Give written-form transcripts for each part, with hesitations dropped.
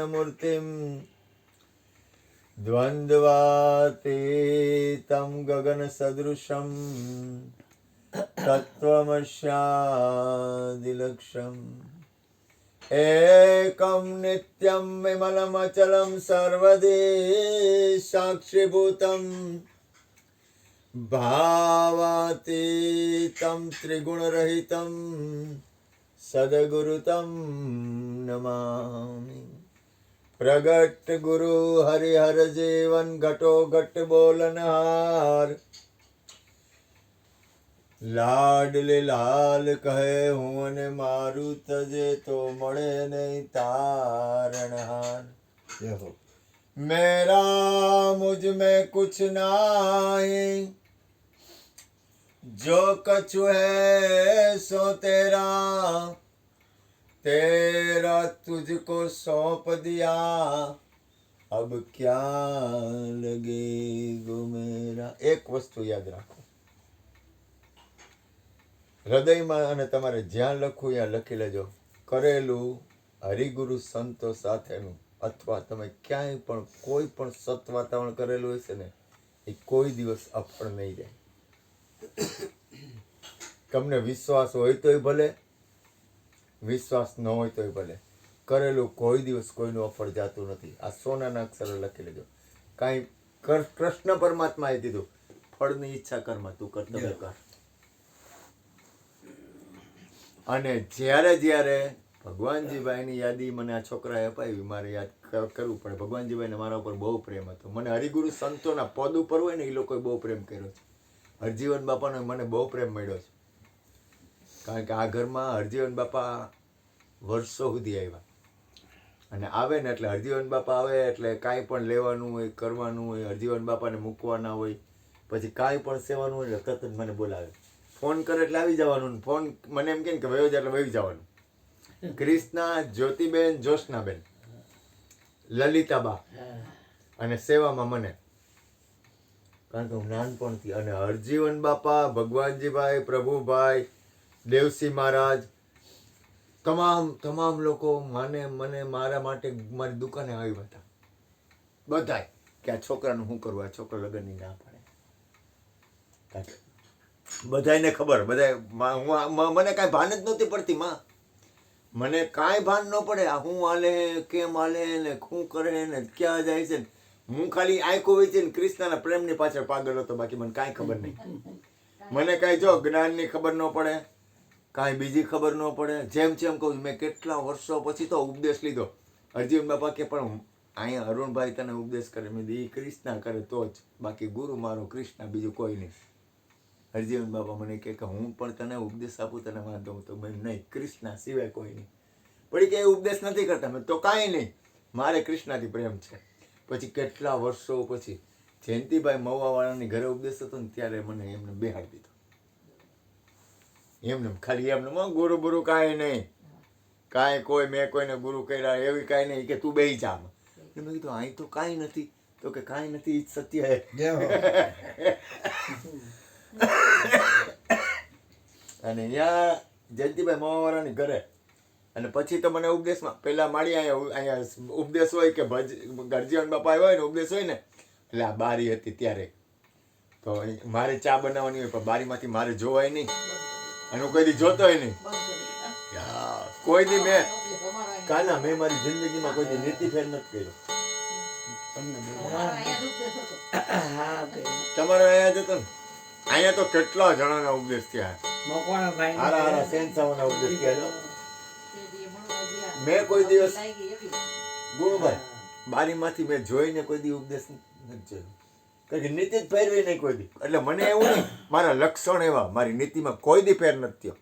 ज्ञानमूर्तिं द्वन्द्वातीतं गगनसदृशं तत्त्वमस्यादिलक्ष्यम् एकं नित्यं विमलमचलं सर्वदि साक्षिभूतं भावातीतं त्रिगुणरहितं सद्गुरुतं नमामि। प्रगट गुरु हरिहर जीवन घटो घट बोलनहार लाडले लाल कहे हूँ ने मारू तजे तो मणे नहीं तारणहार। मेरा मुझ में कुछ नाही जो कछु है सो तेरा तेरा तुझको सौंप दिया अब क्या लगे गो मेरा। एक वस्तु याद રાખો, હૃદયમાં અને તમારે જ્યાં લખવું ત્યાં લખી લેજો, કરેલું હરિગુરુ સંતો સાથેનું અથવા તમે ક્યાંય પણ કોઈ પણ સત વાતાવરણ કરેલું હશે ને એ કોઈ દિવસ અફળ નહીં જાય। તમને વિશ્વાસ હોય તોય ભલે, વિશ્વાસ ન હોય તોય ભલે, કરેલું કોઈ દિવસ કોઈનું અફળ જાતું નથી। આ સોનાના અક્ષરે લખી લેજો। કાંઈ કૃષ્ણ પરમાત્માએ કીધું ફળની ઈચ્છા કરમાં તું કર્તવ્ય કર। અને જ્યારે જ્યારે ભગવાનજીભાઈની યાદી મને આ છોકરાએ અપાવી મારે યાદ કરવું પડે। ભગવાનજીભાઈને મારા ઉપર બહુ પ્રેમ હતો। મને હરિગુરુ સંતોના પદ ઉપર હોય ને એ લોકોએ બહુ પ્રેમ કર્યો છે। હરજીવન બાપાનો મને બહુ પ્રેમ મળ્યો છે, કારણ કે આ ઘરમાં હરજીવન બાપા વર્ષો સુધી આવ્યા અને આવે ને એટલે હરજીવન બાપા આવે એટલે કાંઈ પણ લેવાનું હોય કરવાનું હોય, હરજીવન બાપાને મૂકવાના હોય, પછી કાંઈ પણ સેવાનું હોય એટલે તરત જ મને બોલાવે। ફોન કરે એટલે આવી જવાનું, ફોન મને એમ કે વયો જાય એટલે વહી જવાનું। ક્રિષ્ના, જ્યોતિબેન, જોશનાબેન, લલિતાબા અને સેવામાં મને, કારણ કે હું નાનપણથી, અને હરજીવન બાપા, ભગવાનજીભાઈ, પ્રભુભાઈ, દેવસિંહ મહારાજ, તમામ લોકો મને મારા માટે મારી દુકાને આવ્યા હતા બધાય કે આ છોકરાનું શું કરવું, આ છોકરો લગ્નની ના પાડે। બધાને ખબર, બધા મને કાંઈ ભાન જ નહોતી પડતી માં, મને કાંઈ ભાન ન પડે આ શું હાલે, કેમ હાલે ને શું કરે ને ક્યાં જાય છે। હું ખાલી આંખો વેચી ને કૃષ્ણના પ્રેમની પાછળ પાગલ હતો, બાકી મને કાંઈ ખબર નહીં। મને કાંઈ જો જ્ઞાનની ખબર ન પડે, કાંઈ બીજી ખબર ન પડે। જેમ કહું છું, મેં કેટલા વર્ષો પછી તો ઉપદેશ લીધો। હરજીવન બાપા કે પણ અહીંયા અરુણભાઈ તને ઉપદેશ કરે, મેં એ કૃષ્ણા કરે તો જ, બાકી ગુરુ મારો કૃષ્ણ, બીજું કોઈ નહીં। હરજીવન બાપા મને કહે કે હું પણ તને ઉપદેશ આપું તને વાંધો, હું તો મેં નહીં, કૃષ્ણા સિવાય કોઈ નહીં। પડી કે એ ઉપદેશ નથી કરતા, મેં તો કાંઈ નહીં, મારે કૃષ્ણાથી પ્રેમ છે। પછી કેટલા વર્ષો પછી જયંતિભાઈ મવાવાળાની ઘરે ઉપદેશ હતો ને ત્યારે મને એમને બેહાડી દીધો, એમને ખાલી એમને ગુરુ ગુરુ કાંઈ નહીં, કાંઈ કોઈ મેં કોઈને ગુરુ કર્યા એવી કાંઈ નહીં, કે તું બેહી જા। મેં કીધું અહીં તો કાંઈ નથી, તો કે કાંઈ નથી ઈ સત્ય હે। અને અહીંયા જયંતિભાઈ મવાવાળાની ઘરે, અને પછી તો મને ઉપદેશમાં પહેલા માળી અહીંયા ઉપદેશ હોય કે હરજીવન બાપા હોય ને ઉપદેશ હોય ને એટલે આ બારી હતી ત્યારે, તો મારે ચા બનાવવાની હોય પણ બારીમાંથી મારે જોવાય નહીં, અને હું કોઈ દી જોતોય નહીં કોઈ દી। મેં કાના મેં મારી જિંદગીમાં કોઈ દી નીતિ ફેર નથી કર્યો। તમારે અહીંયા જતો ને, અહીંયા તો કેટલા જણાના ઉપદેશ થયા, હારા સેન્સાઓના ઉપદેશ થયા। મેં કોઈ દિવસ ગુરુભાઈ બારીમાંથી મેં જોઈને કોઈ દી ઉપદેશ નથી જોયો, કારણ કે નીતિ જ ફેરવી નહીં કોઈ દી। એટલે મને એવું નહીં, મારા લક્ષણ એવા, મારી નીતિમાં કોઈ દી ફેર નથી થયો।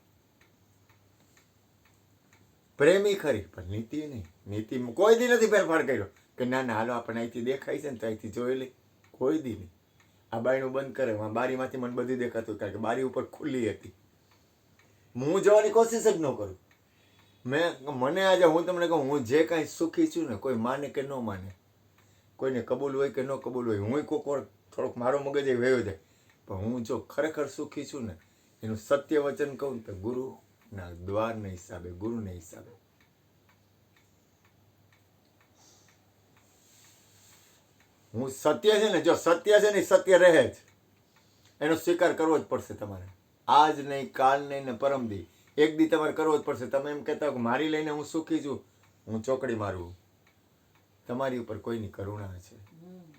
પ્રેમી ખરી પણ નીતિ નહીં, નીતિમાં કોઈ દી નથી ફેરફાર કર્યો કે ના ના હાલો આપણે અહીંથી દેખાય છે ને તો અહીંથી જોઈ લઈ, કોઈ દી નહીં। આ બારીનું બંધ કરે, બારીમાંથી મને બધું દેખાતું, કારણ કે બારી ઉપર ખુલ્લી હતી, હું જોવાની કોશિશ જ ન કરું। મને આજે હું તમને કહું, હું જે કાંઈ સુખી છું ને, કોઈ માને કે ન માને, કોઈને કબૂલ હોય કે ન કબૂલ હોય, હું કોઈક વાર થોડોક મારો મગજ એ વયો જાય, પણ હું જો ખરેખર સુખી છું ને એનું સત્ય વચન કહું તો ગુરુના દ્વારના હિસાબે, ગુરુના હિસાબે। હું સત્ય છે ને, જો સત્ય છે ને સત્ય રહે જ, એનો સ્વીકાર કરવો જ પડશે તમારે. આજ નહીં, કાલ નહીં ને પરમદી, એક દી તમારે કરવો જ પડશે. તમે એમ કહેતા કે મારી લઈને હું સુખી છું, હું ચોકડી મારું, તમારી ઉપર કોઈની કરુણા છે,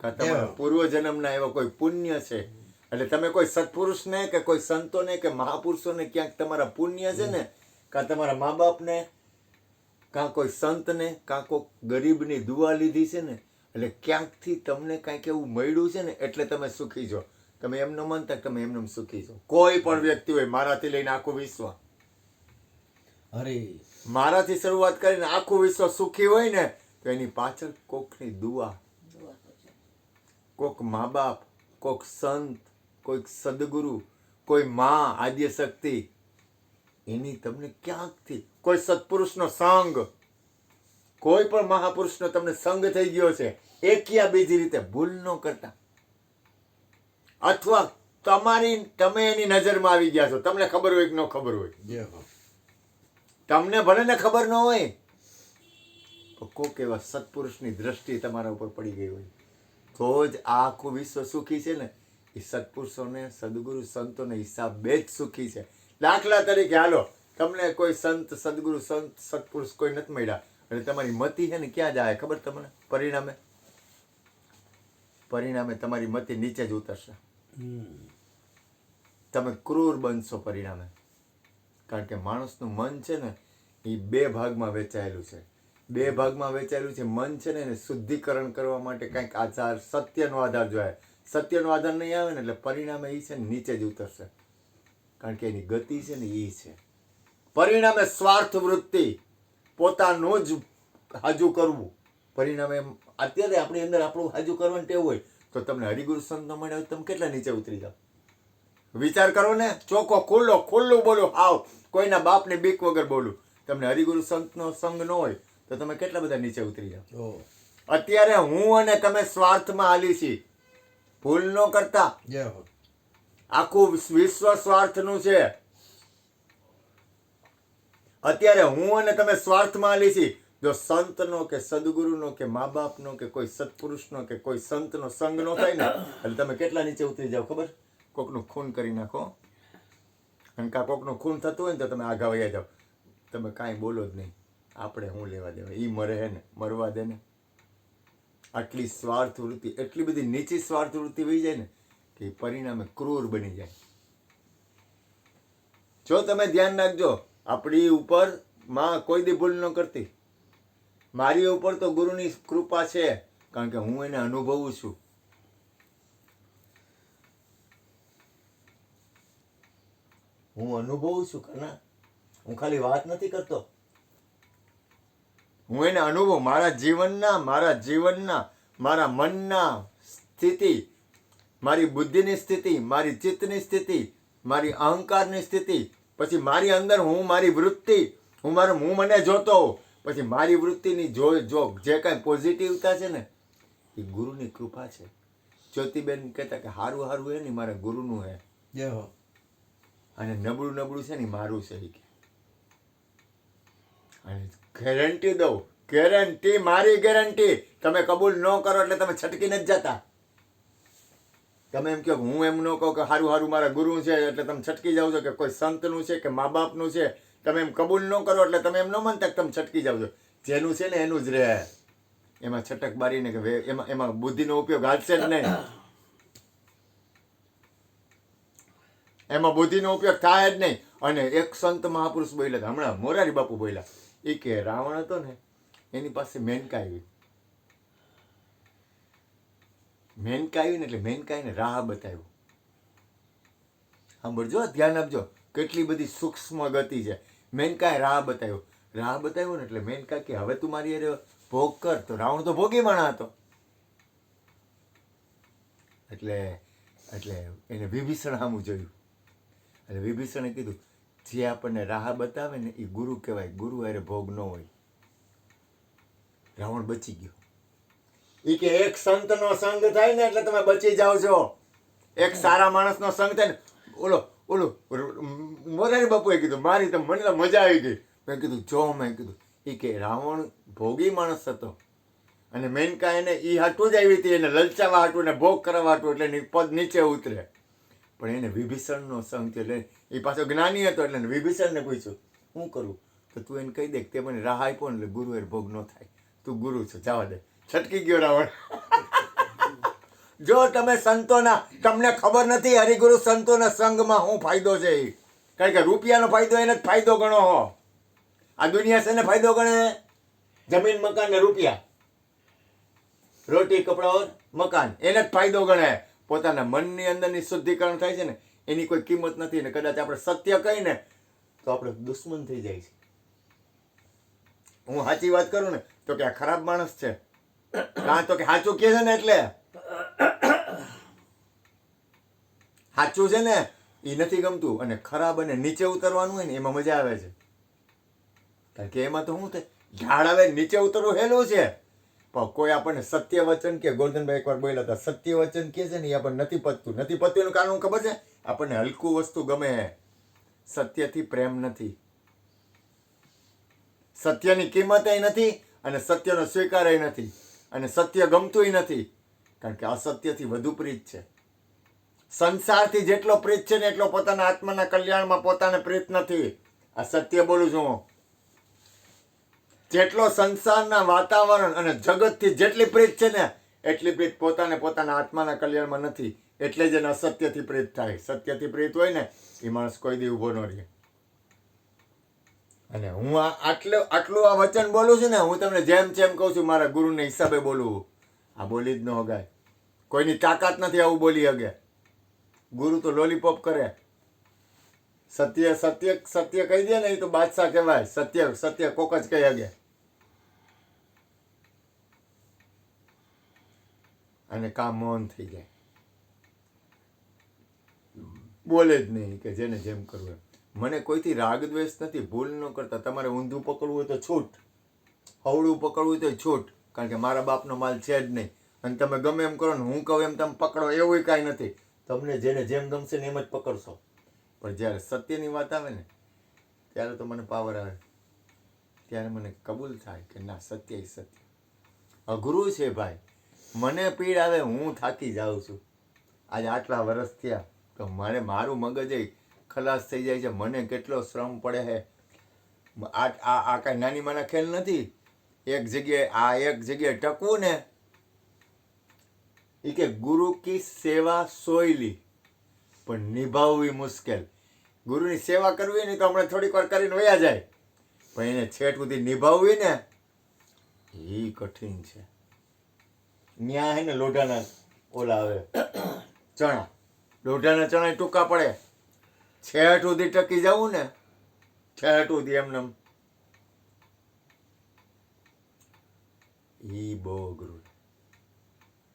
કાં તમારા પૂર્વજન્મના એવા કોઈ પુણ્ય છે. એટલે તમે કોઈ સત્પુરુષને કે કોઈ સંતોને કે મહાપુરુષોને ક્યાંક તમારા પુણ્ય છે ને, કાં તમારા મા બાપને, કાં કોઈ સંતને, કાં કોઈ ગરીબની દુઆ લીધી છે ને, એટલે ક્યાંકથી તમને કાંઈક એવું મળ્યું છે ને, એટલે તમે સુખી છો. તમે એમ ન માનતા કે તમે એમને સુખી છો. કોઈ પણ વ્યક્તિ હોય, મારાથી લઈને આખું વિશ્વ, અરે મારાથી શરૂઆત કરીને આખું વિશ્વ સુખી હોય ને, તો એની પાછળ કોકની દુઆ, કોક મા બાપ, કોક સંત, કોઈક સદગુરુ, કોઈ માં આદ્ય શક્તિ, એની તમને ક્યાંકથી કોઈ સત્પુરુષનો સંગ, કોઈ પણ મહાપુરુષનો તમને સંગ થઈ ગયો છે, એક યા બીજી રીતે ભૂલ ન કરતા, અથવા તમે એની નજરમાં આવી ગયા છો, તમને ખબર હોય કે ન ખબર હોય, તમને ભલે ને ખબર ન હોય, તો કોક એવા સત્પુરુષની દ્રષ્ટિ તમારા ઉપર પડી ગઈ હોય, તો જ આ આખું વિશ્વ સુખી છે ને. એ સત્પુરુષોને, સદગુરુ, સંતોને હિસાબે જ સુખી છે. દાખલા તરીકે હાલો, તમને કોઈ સંત, સદગુરુ, સંત, સત્પુરુષ કોઈ નથી મળ્યા, એટલે તમારી મતિ છે ને ક્યાં જાય ખબર તમને? પરિણામે તમારી મતિ નીચે જ ઉતરશે, તમે ક્રૂર બનશો પરિણામે. કારણ કે માણસનું મન છે ને એ બે ભાગમાં વેચાયેલું છે. બે ભાગમાં વેચાયેલું છે મન છે ને, એને શુદ્ધિકરણ કરવા માટે કંઈક આધાર, સત્યનો આધાર જોઈએ. સત્યનો આધાર નહીં આવે ને એટલે પરિણામે એ છે ને નીચે જ ઉતરશે. કારણ કે એની ગતિ છે ને એ છે. પરિણામે સ્વાર્થ વૃત્તિ, પોતાનું જ હાજુ કરવું. પરિણામે અત્યારે આપણી અંદર આપણું હાજુ કરવાનું ટેવ હોય, તો તમને હરિગુરુ સંત ન મળ્યા હોય તમે કેટલા નીચે ઉતરી જાઓ? વિચાર કરો ને, ચોખ્ખો ખુલ્લું બોલું, આવ કોઈના બાપને બીક વગર બોલું. તમને હરિગુરુ સંતનો સંગ ન હોય તો તમે કેટલા બધા નીચે ઉતરી જાઓ. અત્યારે હું અને તમે સ્વાર્થમાં હાલી છીએ, ભૂલ ન કરતા. આખું વિશ્વ સ્વાર્થનું છે. અત્યારે હું અને તમે સ્વાર્થમાં હાલી છીએ. જો સંતનો કે સદગુરુનો કે મા બાપનો કે કોઈ સત્પુરુષનો કે કોઈ સંતનો સંગ નો થાય ને, એટલે તમે કેટલા નીચે ઉતરી જાઓ ખબર? કોકનું ખૂન કરી નાખો, અને કાં કોકનું ખૂન થતું હોય ને તો તમે આઘા વયા જાઓ, તમે કાંઈ બોલો જ નહીં. આપણે શું લેવા દેવા, એ મરે હે ને, મરવા દે ને. આટલી સ્વાર્થ વૃત્તિ, એટલી બધી નીચી સ્વાર્થ વૃત્તિ વહી જાય ને કે પરિણામે ક્રૂર બની જાય. જો તમે ધ્યાન રાખજો, આપણી ઉપર માં કોઈ દી ભૂલ ન કરતી. મારી ઉપર તો ગુરુની કૃપા છે, કારણ કે હું એને અનુભવું છું. હું અનુભવું છું કના, હું ખાલી વાત નથી કરતો. હું એને અનુભવ, મારા જીવનના, મારા મનના સ્થિતિ, મારી બુદ્ધિની સ્થિતિ, મારી ચિત્તની સ્થિતિ, મારી અહંકારની સ્થિતિ, પછી મારી અંદર હું મારી વૃત્તિ, હું મને જોતો, પછી મારી વૃત્તિની જો જે કાંઈ પોઝિટિવતા છે ને, એ ગુરુની કૃપા છે. જ્યોતિબેન કહેતા કે હારું હારું હે ને મારા ગુરુનું હે, અને નબળું છે ને મારું છે. અને ગેરંટી દઉં, ગેરંટી, મારી ગેરંટી, તમે કબૂલ ન કરો એટલે તમે છટકી નથી જતા. તમે એમ કહો, હું એમ ન કહું કે હારું હારું મારા ગુરુ છે એટલે તમે છટકી જાવ છો, કે કોઈ સંતનું છે કે મા બાપનું છે, તમે એમ કબૂલ ન કરો એટલે તમે એમ ન માનતા કે તમે છટકી જાવ છો. જેનું છે ને એનું જ રહે. એમાં છટક બારીને કે એમાં બુદ્ધિનો ઉપયોગ હાલશે જ નહીં. એમાં બુદ્ધિનો ઉપયોગ થાય જ નહીં. અને એક સંત મહાપુરુષ બોલ્યા, હમણાં મોરારી બાપુ બોલ્યા, એ કે રાવણ હતો ને એની પાસે મેનકા આવી. મેનકા આવી ને એટલે મેનકાઈને રાહ બતાવ્યું. સાંભળજો, ધ્યાન આપજો, કેટલી બધી સૂક્ષ્મ ગતિ છે. મેનકાએ રાહ બતાવ્યું ને એટલે મેનકા કે હવે તું મારી અરે ભોગ કર. તો રાવણ તો ભોગી માણા હતો. એટલે એને વિભીષણ સામું જોયું. એટલે વિભીષણે કીધું, જે આપણને રાહ બતાવે ને એ ગુરુ કહેવાય, ગુરુ અરે ભોગ ન હોય. રાવણ બચી ગયો. એ કે એક સંતનો સંગ થાય ને એટલે તમે બચી જાઓ છો. એક સારા માણસનો સંગ થાય ને, ઓલો મોરારી બાપુએ કીધું, મારી તો મને તો મજા આવી ગઈ. મેં કીધું એ કે રાવણ ભોગી માણસ હતો, અને મેનકા એને એ હાટું જ આવી હતી, એને લલચાવા હાટું ને ભોગ કરવા હાટું, એટલે એની પદ નીચે ઉતરે. પણ એને વિભીષણનો સંગ થયો, એટલે એ પાછો જ્ઞાની હતો, એટલે વિભીષણને પૂછ્યું શું કરું? તો તું એને કહી દે કે તે મને રાહ આપ્યો ને એટલે ગુરુ એ ભોગ ન થાય, તું ગુરુ છો, જવા દે. છટકી ગયો રાવણ. જો તમે સંતોના, તમને ખબર નથી હરિગુરુ સંતોના સંગમાં શું ફાયદો છે એ. કારણ કે રૂપિયાનો ફાયદો એને જ ફાયદો ગણો હો. આ દુનિયા છે ને ફાયદો ગણે? જમીન મકાન ને રૂપિયા, રોટી કપડા મકાન, એને જ ફાયદો ગણે. પોતાના મનની અંદરની શુદ્ધિકરણ થાય છે ને એની કોઈ કિંમત નથી. ને કદાચ આપણે સત્ય કહીને તો આપણે દુશ્મન થઈ જાય છે. હું સાચી વાત કરું ને તો કે આ ખરાબ માણસ છે, કાં તો કે સાચું કહે છે ને એટલે સાચું છે ને એ નથી ગમતું. અને ખરાબ અને નીચે ઉતરવાનું હોય ને એમાં મજા આવે છે. કારણ કે એમાં તો શું થાય, ઝાડ આવે નીચે ઉતરવું હેલું છે. પણ કોઈ આપણને સત્ય વચન કે, ગોરધનભાઈ એકવાર બોલ્યા હતા, સત્ય વચન કે છે ને એ આપણને નથી પતતું. નથી પતતું એનું કારણ ખબર છે? આપણને હલકું વસ્તુ ગમે. સત્યથી પ્રેમ નથી, સત્યની કિંમત નથી, અને સત્યનો સ્વીકાર નથી, અને સત્ય ગમતું નથી. કારણ કે અસત્યથી વધુ પ્રીત છે. સંસારથી જેટલો પ્રીત છે ને એટલો પોતાના આત્માના કલ્યાણમાં પોતાને પ્રીત નથી. આ સત્ય બોલું છું. જેટલો સંસારના વાતાવરણ અને જગતથી જેટલી પ્રીત છે ને એટલી પ્રીત પોતાને પોતાના આત્માના કલ્યાણમાં નથી. એટલે જ એને અસત્યથી પ્રીત થાય. સત્યથી પ્રીત હોય ને એ માણસ કોઈ દી ઊભો ન રહે. અને હું આટલું આ વચન બોલું છું ને, હું તમને જેમ જેમ કહું છું મારા ગુરુને હિસાબે બોલું. આ બોલી જ ન હગાય. કોઈની તાકાત નથી આવું બોલી હગે. ગુરુ તો લોલીપોપ કરે. સત્ય સત્ય સત્ય કહી દે ને એ તો બાદશાહ કહેવાય. સત્ય સત્ય કોક જ કહી હગે. અને કામ મૌન થઈ જાય, બોલે જ નહીં કે જેને જેમ કરવું એમ. મને કોઈથી રાગ દ્વેષ નથી, ભૂલ ન કરતા. તમારે ઊંધું પકડવું હોય તો છૂટ, હવળું પકડવું હોય તો છૂટ. કારણ કે મારા બાપનો માલ છે જ નહીં. અને તમે ગમે એમ કરો ને હું કહું એમ તમે પકડો એવું કાંઈ નથી. તમને જેને જેમ ગમશે ને એમ જ પકડશો. પણ જ્યારે સત્યની વાત આવે ને ત્યારે તો મને પાવર આવે. ત્યારે મને કબૂલ થાય કે ના, સત્ય એ સત્ય. અઘરું છે ભાઈ. મને પીડ આવે, હું થાકી જાઉં છું. આજે આટલા વર્ષ થયા તો મારું મગજ ખલાસ થઈ જાય છે. મને કેટલો શ્રમ પડે છે. આ કાંઈ નાની માના ખેલ નથી. એક જગ્યાએ ટકવું ને એ કે ગુરુ કી સેવા સોયલી પણ નિભાવવી મુશ્કેલ. ગુરુની સેવા કરવી ને તો હમણાં થોડીક વાર કરીને વયા જાય, પણ એને છેટ સુધી નિભાવવી ને એ કઠિન છે. ન્યા હે ને લોઢાના ઓલા આવે ચણા, લોઢાના ચણા ટૂંકા પડે. છેટ સુધી ટકી જવું ને, છેટ સુધી એમને એ બહુ અઘરું.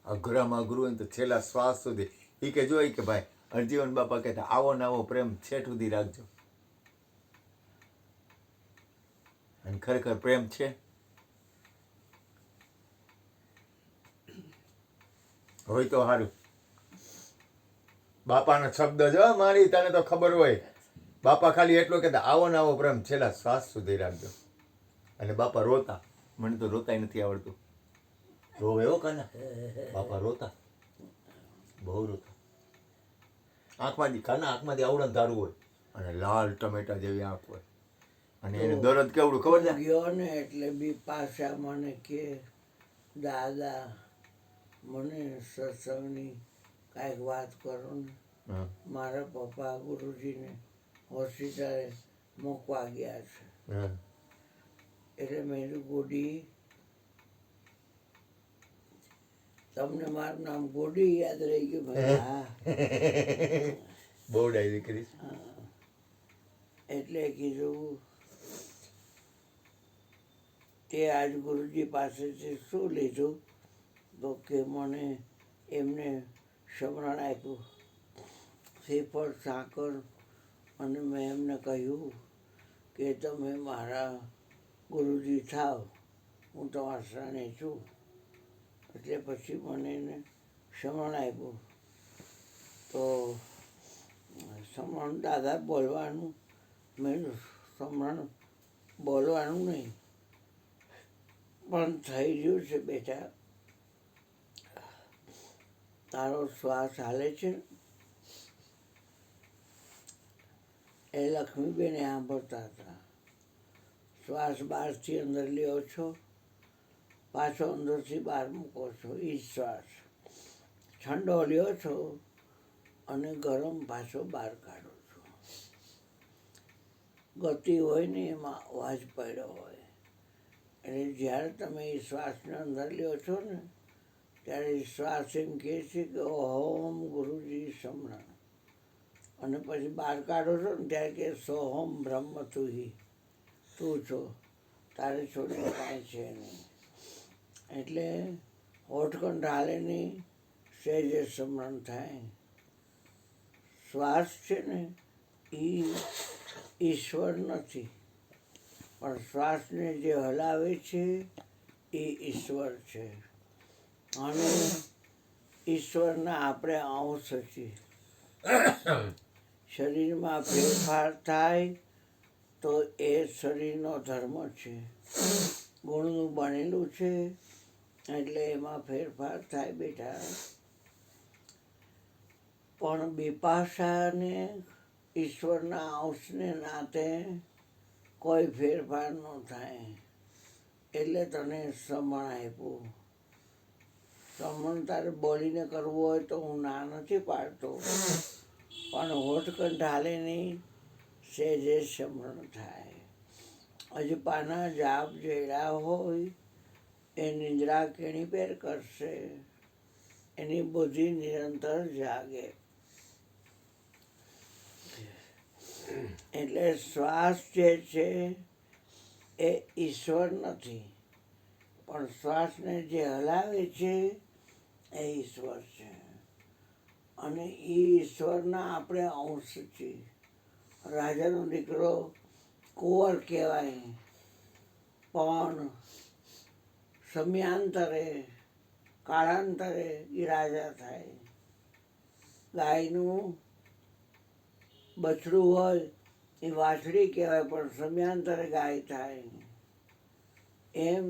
અઘરામાં અઘરું હોય ને તો છેલ્લા શ્વાસ સુધી. એ કે જોઈ કે ભાઈ હરજીવન બાપા કહેતા આવો ને આવો પ્રેમ છેટ સુધી રાખજો. અને ખરેખર પ્રેમ છે. હોય તો સારું. બાપાનો શબ્દ જો મારી તને તો ખબર હોય. બાપા ખાલી એટલું કહેતા આવો ને આવો પ્રેમ છેલ્લા શ્વાસ સુધી રાખજો. અને બાપા રોતા. મને તો રોતાય નથી આવડતું. રોવે એવો કાના બાપા રોતા, બહુ રોતા. આંખમાંથી આવડે ધારું હોય અને લાલ ટમેટા જેવી આંખ હોય. અને એને દરદ કેવડું ખબર છે? ગયો ને એટલે બી પાછા મને કે દાદા મને સત્સંગની કાંઈક વાત કરો ને. મારા પપ્પા ગુરુજીને હોસ્પિટલે મૂકવા ગયા છે. એટલે મેં ગોડી, તમને મારું નામ ગોડી યાદ રહી ગયું ભાઈ? હા, બહુ ડાયરી કરી. એટલે કીધું તે આજ ગુરુજી પાસેથી શું લીધું? તો કે મને એમને સમરણ આપ્યું, શ્રીફળ સાકર. અને મેં એમને કહ્યું કે તમે મારા ગુરુજી થાવ, હું તમારા શરણે છું. એટલે પછી મને એને સમરણ આપ્યું. તો સમરણ દાદા બોલવાનું, મેં સમરણ બોલવાનું નહીં, પણ થઈ ગયું છે બેટા. તારો શ્વાસ હાલે છે ને? એ લક્ષ્મીબેન સાંભળતા હતા. શ્વાસ બહારથી અંદર લ્યો છો, પાછો અંદરથી બહાર મૂકો છો. એ શ્વાસ ઠંડો લ્યો છો અને ગરમ પાછો બહાર કાઢો છો. ગતિ હોય ને એમાં અવાજ પડ્યો હોય. એટલે જ્યારે તમે એ શ્વાસને અંદર લ્યો છો ને ત્યારે શ્વાસ એમ કહે છે કે ઓમ ગુરુજી સમરણ, અને પછી બહાર કાઢો છો ને ત્યારે કે સોહમ બ્રહ્મ તુહી, તું છો, તારે છોડીને કાંઈ છે નહીં. એટલે હોઠકંઠ હાલે નહીં, સહેજે સમરણ થાય. શ્વાસ છે ને એ ઈશ્વર નથી, પણ શ્વાસને જે હલાવે છે એ ઈશ્વર છે. અને ઈશ્વરના આપણે અંશ છીએ. શરીરમાં ફેરફાર થાય તો એ શરીરનો ધર્મ છે. ગુણનું બનેલું છે એટલે એમાં ફેરફાર થાય બેટા. પણ બિપાશાને ઈશ્વરના અંશને નાતે કોઈ ફેરફાર ન થાય. એટલે તને સમણ આપ્યું. સમણ તારે બોલીને કરવું હોય તો હું ના નથી પાડતો, પણ હોઠકંઠ હાલે નહીં, સહેજે સમરણ થાય. હજી પાના જાપ જેડા હોય એ નિંદ્રા કેણી પેર કરશે, એની બુદ્ધિ નિરંતર જાગે. એટલે શ્વાસ જે છે એ ઈશ્વર નથી, પણ શ્વાસને જે હલાવે છે એ ઈશ્વર છે. અને એ ઈશ્વરના આપણે અંશ છીએ. રાજાનો દીકરો કુંવર કહેવાય, પણ સમયાંતરે કાળાંતરે એ રાજા થાય. ગાયનું બછડું હોય એ વાછડી કહેવાય, પણ સમયાંતરે ગાય થાય. એમ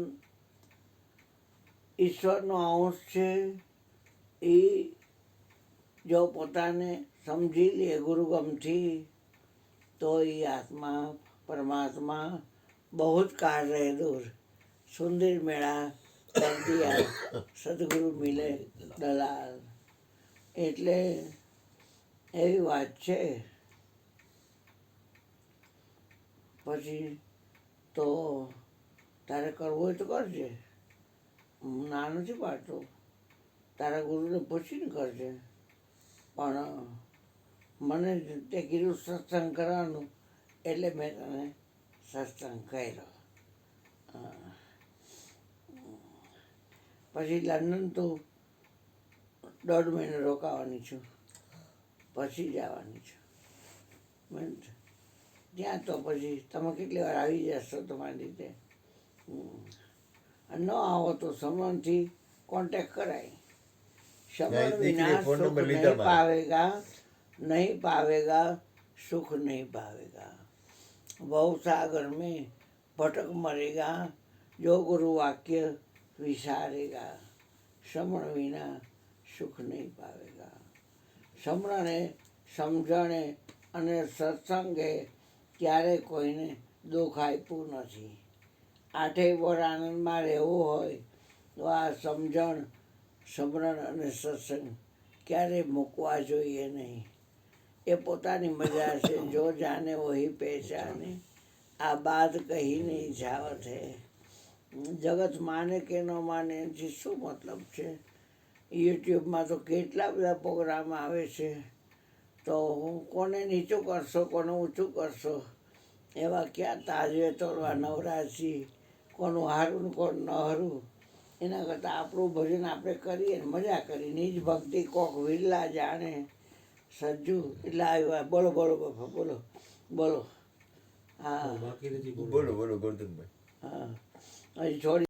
ઈશ્વરનો અંશ છે. એ જો પોતાને સમજી લે ગુરુગમથી તો એ આત્મા પરમાત્મા બહુ જ કાળ રહે દૂર. સુંદર મેળા કર દિયા સદગુરુ મિલે દલાલ. એટલે એવી વાત છે. પછી તો તારે કરવું હોય તો કરજે, હું ના નથી પાડતો. તારા ગુરુને પૂછીને કરજે. પણ મને તે કીધું સત્સંગ કરવાનું એટલે મેં તને સત્સંગ કર્યો. પછી લંડન તો 1.5 મહિનો રોકાવાની છું, પછી જવાની છું. ત્યાં તો પછી તમે કેટલી વાર આવી જશો તમારી રીતે. ન આવો તો સમરણથી કોન્ટેક કરાય. સમરણ વિના સુખ નહીં પાવેગા, नहीं पावेगा सुख नहीं पावेगा. भवसागर में भटक मरेगा जो गुरु वाक्य विसारेगा. समण विना सुख नहीं पावेगा. સમરણે, સમજણે અને સત્સંગે ક્યારેય કોઈને દુઃખ આપ્યું નથી. આઠેય વર આનંદમાં રહેવું હોય તો આ સમજણ, સમરણ અને સત્સંગ ક્યારેય મૂકવા જોઈએ નહીં. એ પોતાની મજા છે. જો જાને વહી પહેચાને, આ બાત કહી નહીં જાવત હે. જગત માને કે ન માને એથી શું મતલબ છે. યુટ્યુબમાં તો કેટલા બધા પ્રોગ્રામ આવે છે. તો કોને નીચું કરશો, કોને ઊંચું કરશો, એવા ક્યાં તાજવે તોડવા નવરાશી. કોનું હારું ને કોનું ન હારું. એના કરતાં આપણું ભજન આપણે કરીએ ને મજા કરી. નિજ ભક્તિ કોક વિરલા જાણે. સજ્જુ એટલે આવ્યું. બોલો બોલો બાપા, બોલો બોલો. હા બોલો બોલો ગોરધનભાઈ. હા, હજી છોડી